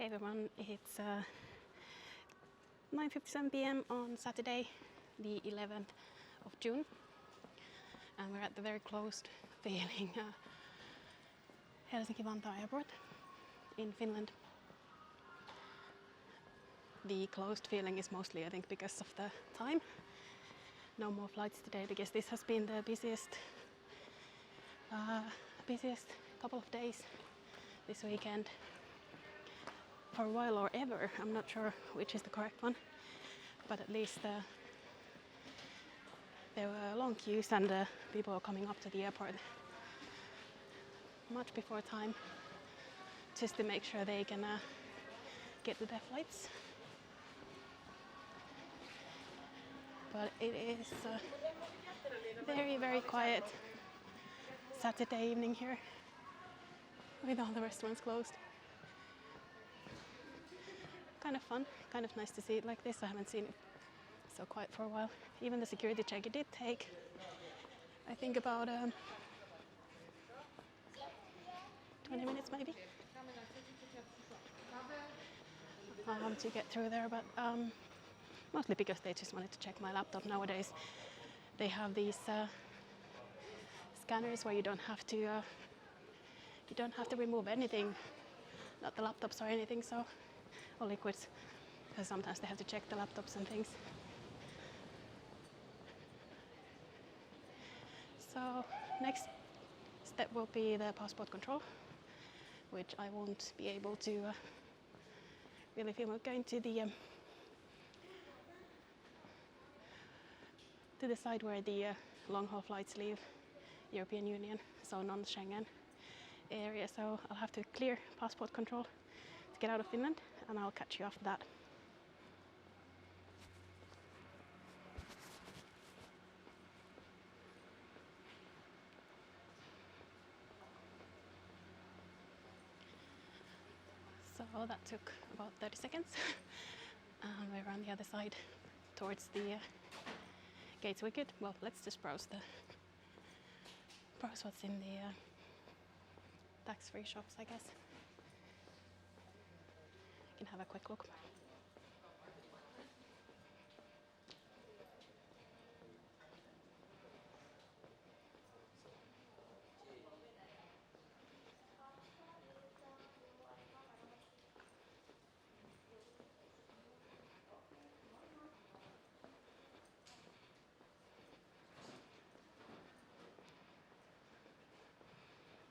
Hey everyone, it's 9:57 p.m. on Saturday, the 11th of June, and we're at the very closed feeling Helsinki-Vantaa airport in Finland. The closed feeling is mostly, I think, because of the time. No more flights today because this has been the busiest couple of days this weekend for a while or ever. I'm not sure which is the correct one, but at least there were long queues and people were coming up to the airport much before time just to make sure they can get to their flights. But it is a very, very quiet Saturday evening here with all the restaurants closed. Kind of fun, kind of nice to see it like this. I haven't seen it so quiet for a while. Even the security check, it did take, I think, about 20 minutes maybe to get through there, but mostly because they just wanted to check my laptop. Nowadays they have these scanners where you don't have to remove anything, not the laptops or anything, so or liquids, because sometimes they have to check the laptops and things. So next step will be the passport control, which I won't be able to really film. We're going to the side where the long-haul flights leave European Union, so non-Schengen area. So I'll have to clear passport control to get out of Finland, and I'll catch you after that. So that took about 30 seconds. We're on the other side towards the gates wicket. Well, let's just browse what's in the tax-free shops, I guess. You can have a quick look.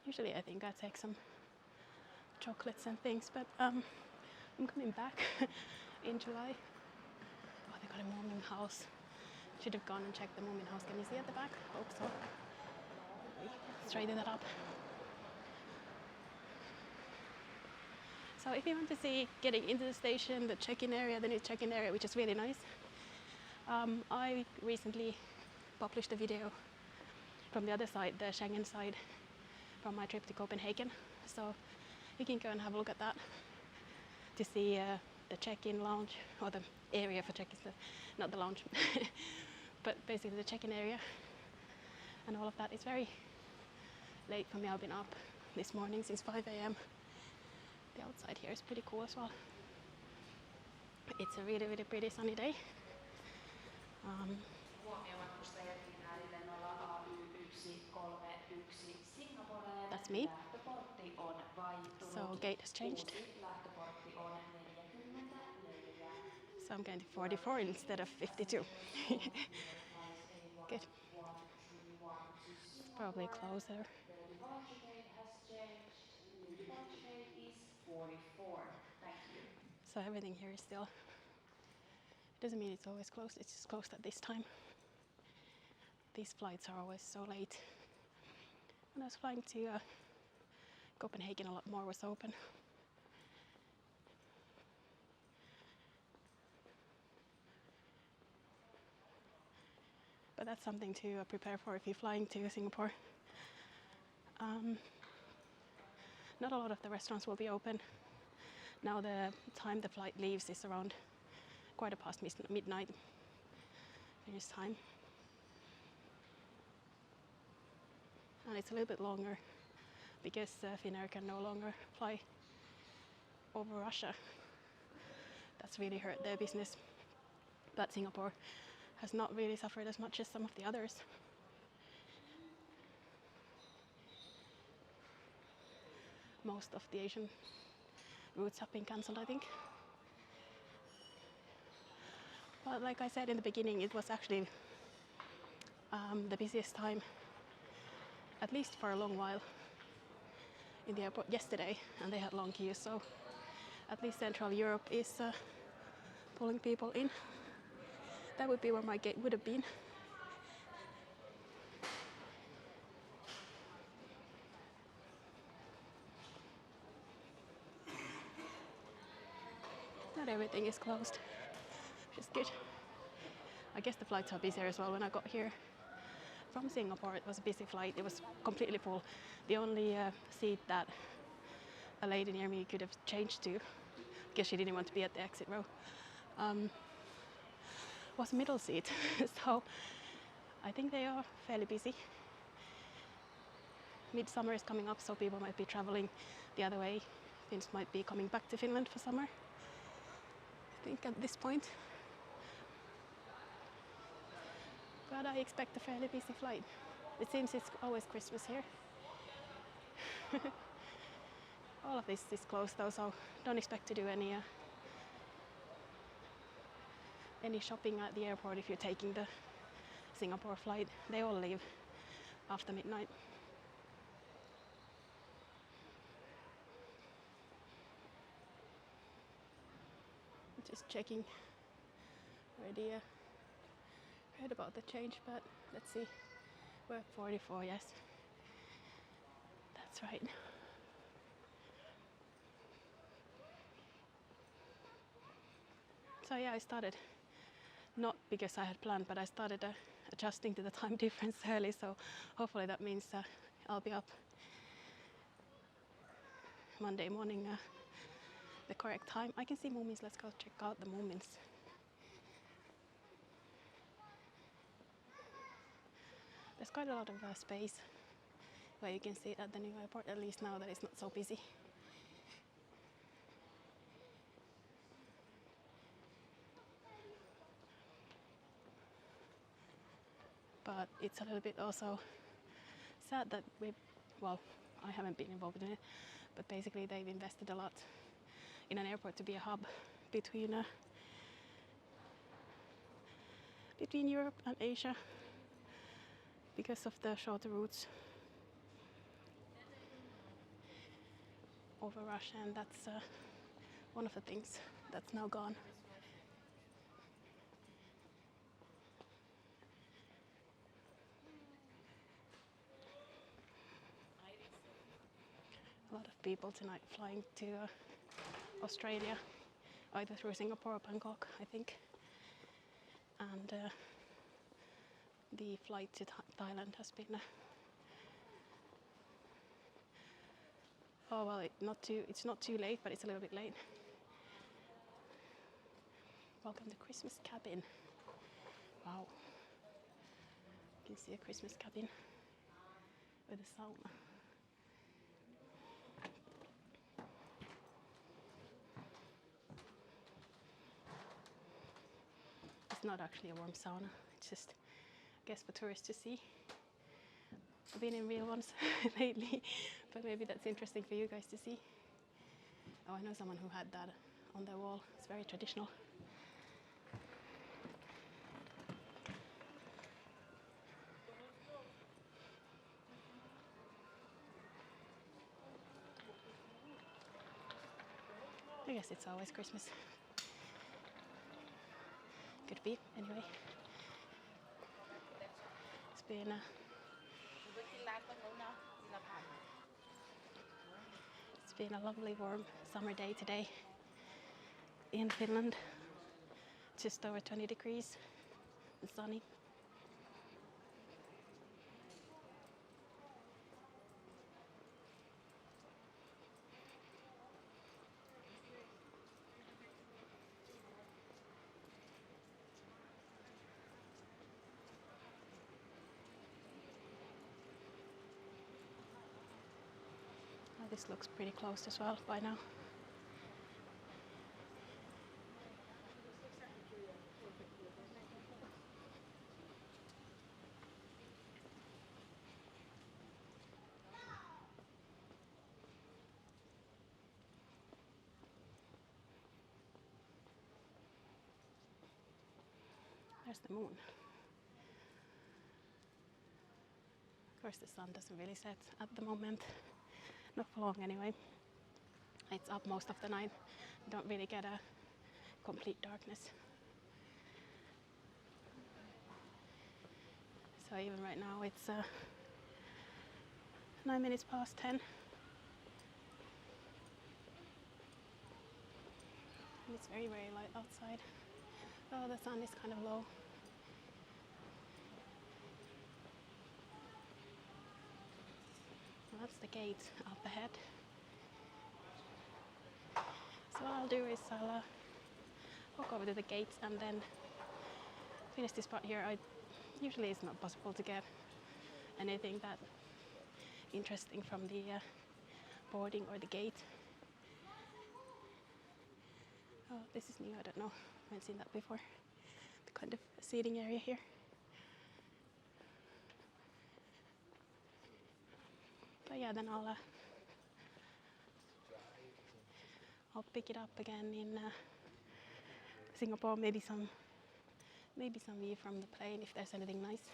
Usually I think I take some chocolates and things, but I'm coming back in July. Oh, they got a moving house. Should have gone and checked the moving house. Can you see at the back? Hope so. Straighten that up. So if you want to see getting into the station, the check-in area, the new check-in area, which is really nice, I recently published a video from the other side, the Schengen side, from my trip to Copenhagen. So you can go and have a look at that to see the check-in lounge, or the area for check-in, not the lounge, but basically the check-in area and all of that. It's very late for me. I've been up this morning since 5 a.m. The outside here is pretty cool as well. It's a really, really pretty sunny day. That's me. So gate has changed. So I'm going to 44 instead of 52. Good. It's probably closer. So everything here is still, it doesn't mean it's always closed, it's just closed at this time. These flights are always so late. When I was flying to Copenhagen, a lot more was open. But that's something to prepare for if you're flying to Singapore. Not a lot of the restaurants will be open. Now the time the flight leaves is around quarter past midnight Finnish time. And it's a little bit longer because Finnair can no longer fly over Russia. That's really hurt their business. But Singapore has not really suffered as much as some of the others. Most of the Asian routes have been cancelled, I think. But like I said in the beginning, it was actually the busiest time, at least for a long while, in the airport yesterday, and they had long queues, so at least Central Europe is pulling people in. That would be where my gate would have been. Not everything is closed, which is good. I guess the flights are busier as well. When I got here from Singapore, it was a busy flight. It was completely full. The only seat that a lady near me could have changed to, because she didn't want to be at the exit row, was a middle seat. So I think they are fairly busy. Midsummer is coming up, so people might be traveling the other way. Finns might be coming back to Finland for summer, I think, at this point. But I expect a fairly busy flight. It seems it's always Christmas here. All of this is closed though, so don't expect to do any shopping at the airport if you're taking the Singapore flight. They all leave after midnight. Just checking. Already heard about the change, but let's see. We're at 44, yes. That's right. So yeah, I started, not because I had planned, but I started adjusting to the time difference early, so hopefully that means I'll be up Monday morning the correct time. I can see Moomins. Let's go check out the Moomins. There's quite a lot of space where you can see it at the new airport, at least now that it's not so busy. But it's a little bit also sad that I haven't been involved in it, but basically they've invested a lot in an airport to be a hub between Europe and Asia because of the shorter routes over Russia, and that's one of the things that's now gone. A lot of people tonight flying to Australia, either through Singapore or Bangkok, I think. And the flight to Thailand has been it's not too late, but it's a little bit late. Welcome to Christmas cabin. Wow. You can see a Christmas cabin with a sauna. It's not actually a warm sauna, it's just, I guess, for tourists to see. I've been in real ones lately, but maybe that's interesting for you guys to see. Oh, I know someone who had that on their wall. It's very traditional. I guess it's always Christmas. Could be, anyway. It's been a lovely warm summer day today in Finland. Just over 20 degrees and sunny. This looks pretty closed as well by now. There's the moon. Of course the sun doesn't really set at the moment, not for long anyway. It's up most of the night, you don't really get a complete darkness. So even right now it's 9 minutes past 10. And it's very, very light outside. Oh, the sun is kind of low. Well, that's the gate up ahead. So what I'll do is I'll walk over to the gates and then finish this part here. Usually it's not possible to get anything that interesting from the boarding or the gate. Oh, this is new, I don't know, I haven't seen that before. The kind of seating area here. But yeah, then I'll pick it up again in Singapore, maybe some view from the plane if there's anything nice.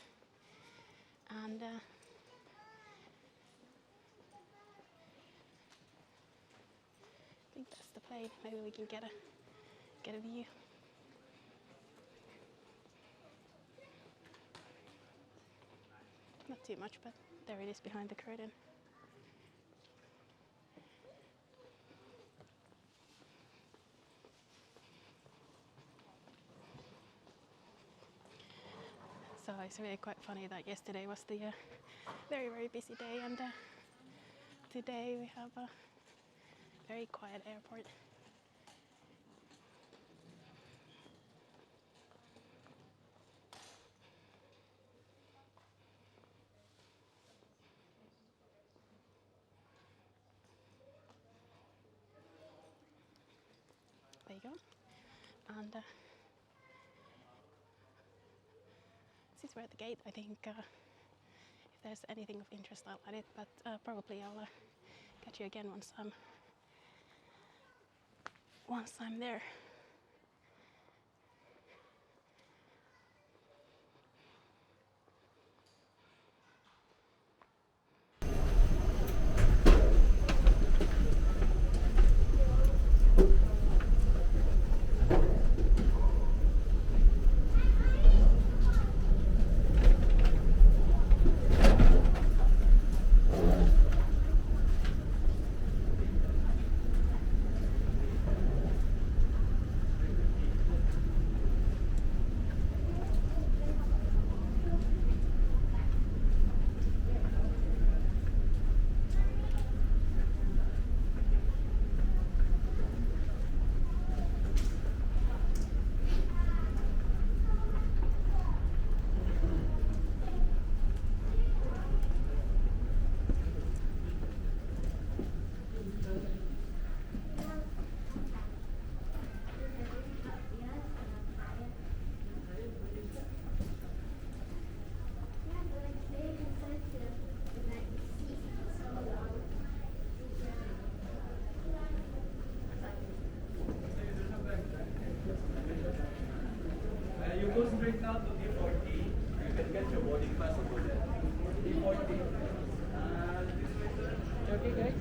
And I think that's the plane. Maybe we can get a view. Not too much, but there it is behind the curtain. So it's really quite funny that yesterday was the very, very busy day, and today we have a very quiet airport. There you go. And this is where at the gate. I think if there's anything of interest, I'll add it, but probably I'll catch you again once I'm there. You go straight now to D40, you can get your boarding pass over there. D40. This way, sir. Okay, guys?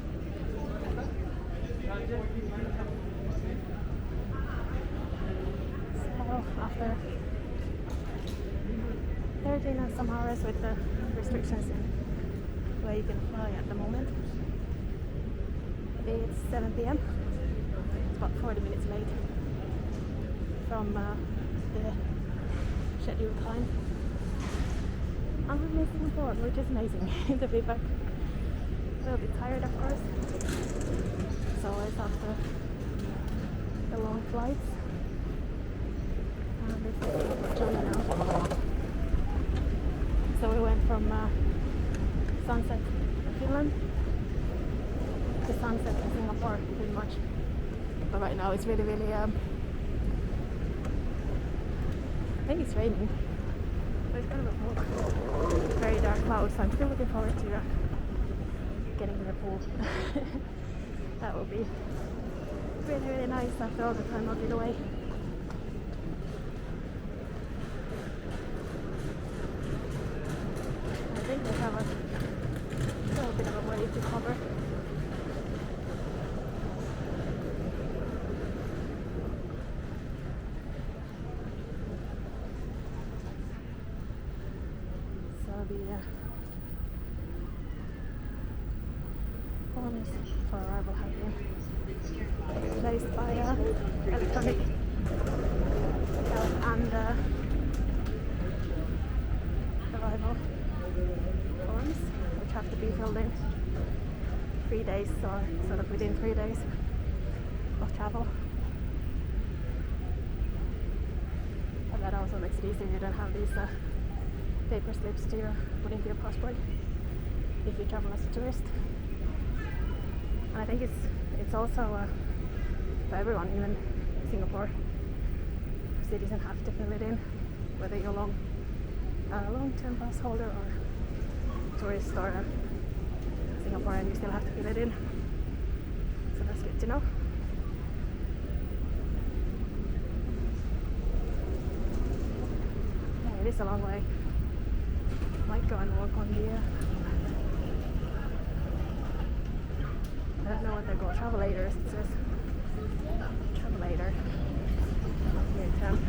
So after 13 and some hours with the restrictions in where you can fly at the moment, it's 7 p.m. It's about 40 minutes late from the scheduled time. I'm missing the board, which is amazing to be back. A little bit tired, of course. It's always after the long flights. And this is Changi now. So we went from sunset Finland to sunset in Singapore, pretty much. But right now it's really, really I think it's raining, but it's kind of very dark clouds, so I'm still looking forward to getting in the pool. That will be really, really nice after all the time I've been away. they have a little bit of a way to cover. So the forms for arrival have been replaced by electronic health and arrival forms, which have to be filled in 3 days, or sort of within 3 days of travel. And that also makes it easier. You don't have these paper slips to put into your passport if you travel as a tourist. And I think it's also for everyone, even Singapore citizens have to fill it in, whether you're long-term pass holder or tourist or Singaporean, you still have to fill it in. So that's good to know. Yeah, it is a long way. Might go and walk on the I don't know what they're called, travelators, it says. Travelator. Here it comes.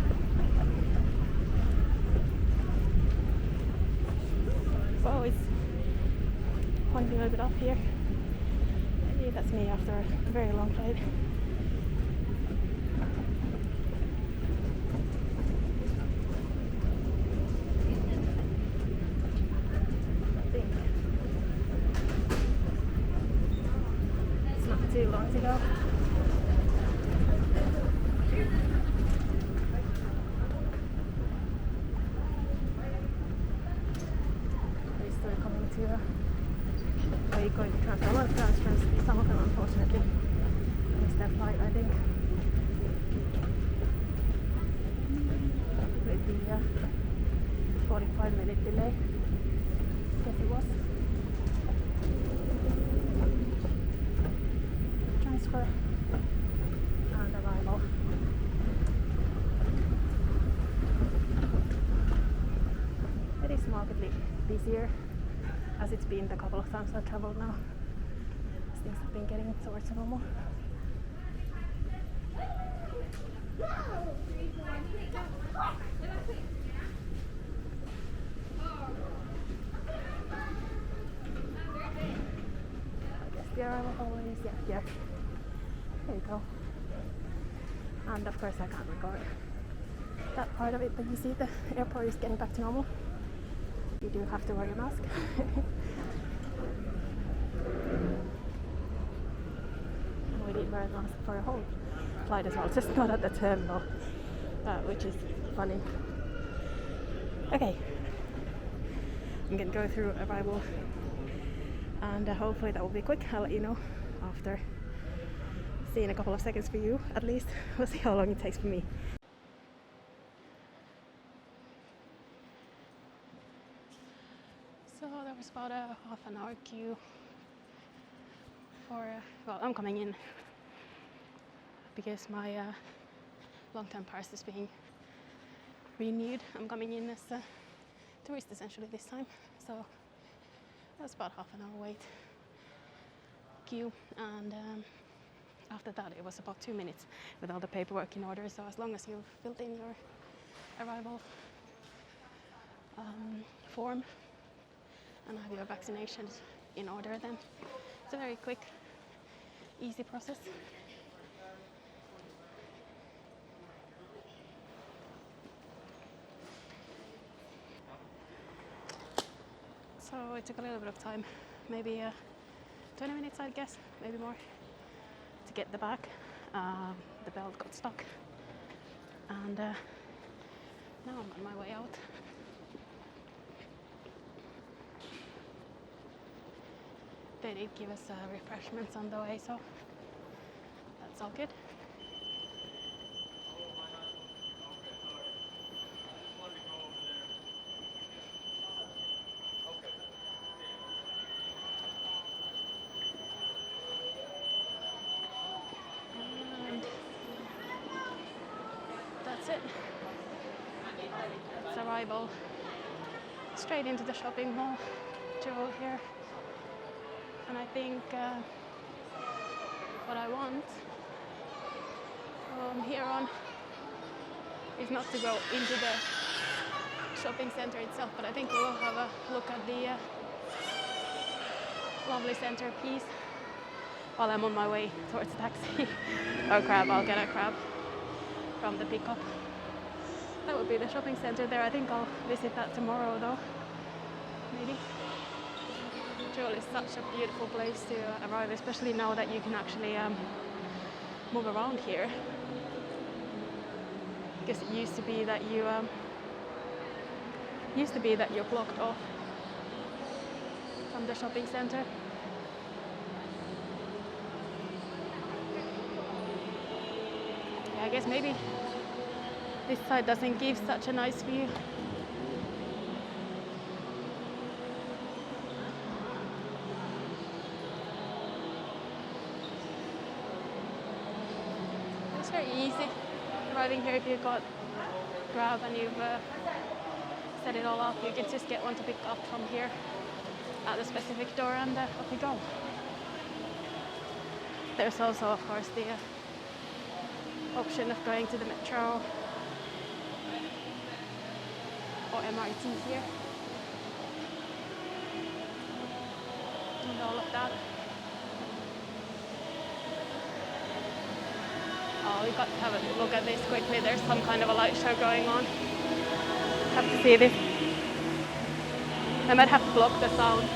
Oh, it's pointing a little bit up here. Maybe that's me after a very long flight. I think it's not too long to go. Where you're going to transfer. A lot of transfers, some of them unfortunately missed their flight, I think. With the 45-minute delay, I guess it was. Transfer and arrival. It is markedly busier, as it's been the couple of times I've travelled now. Things have been getting towards normal. I guess the arrival hall is here. There you go. And of course I can't record that part of it, but you see the airport is getting back to normal. You do have to wear your mask. And we did wear a mask for a whole flight as well, just not at the terminal, which is funny. Okay, I'm gonna go through arrival and hopefully that will be quick. I'll let you know after seeing a couple of seconds for you at least. We'll see how long it takes for me. So there was about a half an hour queue for, well, I'm coming in because my long-term pass is being renewed. I'm coming in as a tourist essentially this time, so that was about half an hour wait queue, and after that it was about 2 minutes with all the paperwork in order. So as long as you've filled in your arrival form and have your vaccinations in order, then it's a very quick, easy process. So it took a little bit of time, maybe 20 minutes I'd guess, maybe more, to get the bag. The belt got stuck, and now I'm on my way out. They did give us refreshments on the way, so that's all good. And that's it. It's arrival straight into the shopping mall. Jewel here. And I think what I want from here on is not to go into the shopping center itself, but I think we will have a look at the lovely centerpiece while I'm on my way towards the taxi. Or crab, I'll get a crab from the pickup. That would be the shopping center there. I think I'll visit that tomorrow though, maybe. Jewel is such a beautiful place to arrive, especially now that you can actually move around here. Because it used to be that you're blocked off from the shopping center. Yeah, I guess maybe this side doesn't give such a nice view. It's very easy arriving here if you've got Grab and you've set it all up. You can just get one to pick up from here at the specific door and off you go. There's also, of course, the option of going to the metro or MRT here and all of that. Oh, we've got to have a look at this quickly. There's some kind of a light show going on. Have to see this. I might have to block the sound.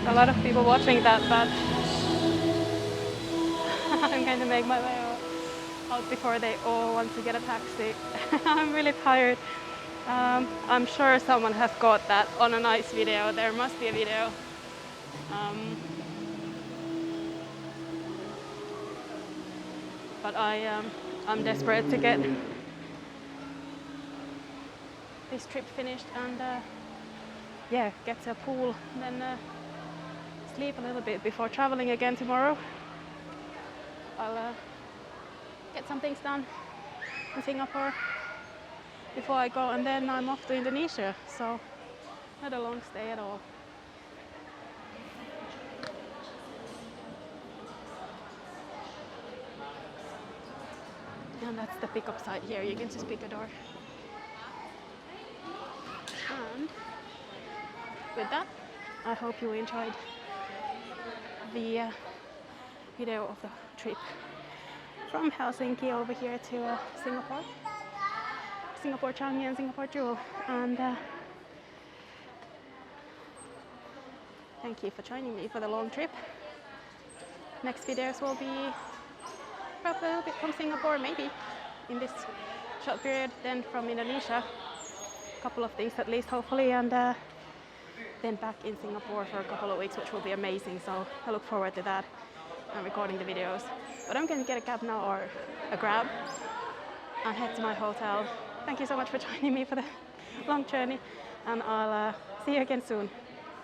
A lot of people watching that, but I'm going to make my way out before they all want to get a taxi. I'm really tired. I'm sure someone has got that on a nice video. There must be a video. But I'm desperate to get this trip finished and yeah, get to a pool, then sleep a little bit before traveling again tomorrow. I'll get some things done in Singapore before I go, and then I'm off to Indonesia, so not a long stay at all. And that's the pickup side here. You can just pick a door. And with that, I hope you enjoyed the video of the trip from Helsinki over here to Singapore Changi and Singapore Jewel. And thank you for joining me for the long trip. Next videos will be probably a little bit from Singapore, maybe in this short period, then from Indonesia, a couple of things at least, hopefully, and then back in Singapore for a couple of weeks, which will be amazing. So I look forward to that and recording the videos. But I'm going to get a cab now, or a Grab, and head to my hotel. Thank you so much for joining me for the long journey, and I'll see you again soon.